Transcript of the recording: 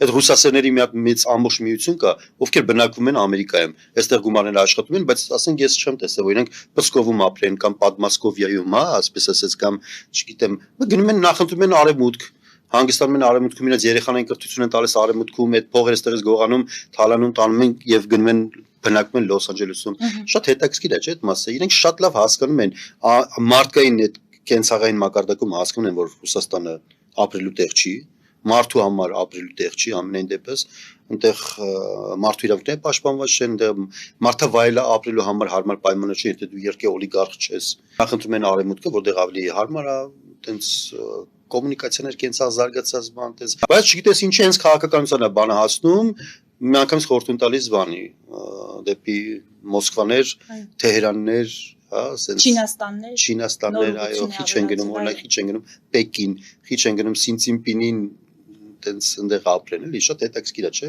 այդ ռուսասերների մի հատ մեծ ամբողջ միություն կա, ովքեր բնակվում են Ամերիկայում, այստեղ գումարները աշխատում են, բայց ասենք ես չեմ տեսել, որ իրենք Պսկովում ապրեն կամ Պատմասկովիայում, հա, ասպես ասած կամ չգիտեմ, գնում են նախընտրում են արևմուտք հանգստանում են արևմուտքում իրենց երեխաներին կրթություն են տալիս արևմուտքում այդ փողերը ստերից գողանում, թալանում տանում են եւ գնում են բնակվում են Լոս Անջելեսում։ Շատ հետաքրքիր է, չէ՞, այդ մասը։ Իրենք շատ լավ հասկանում են մարդկային այդ կենցաղային մակարդակում հասկանում են, որ Ռուսաստանը ապրելու տեղ չի, մարդու համար ապրելու տեղ չի, ամենայն դեպս այնտեղ մարդու իրավունքները պաշտպանված չեն, այնտեղ մարդավայելը ապրելու համար հարմար պայմաններ չեն, եթե դու երկե օլիգարխ ես։ Նախընտրում են արևմուտքը, որտեղ ավելի հարմար է, այտենց կոմունիկացիաներ կենցաղ զարգացած բան տես, բայց չգիտես ինչ հենց քաղաքականությանը բանը հասնում, մի անգամից խորհուրդ տալիս բանի դեպի Մոսկվաներ, Թեհրաններ, հա, Չինաստաններ, այո, քիչ են գնում, օրինակ քիչ են գնում Պեկին, քիչ են գնում Սինցինպինին, տենց այնտեղ ապրեն, էլի շատ հետաքրքիր է, չէ՞։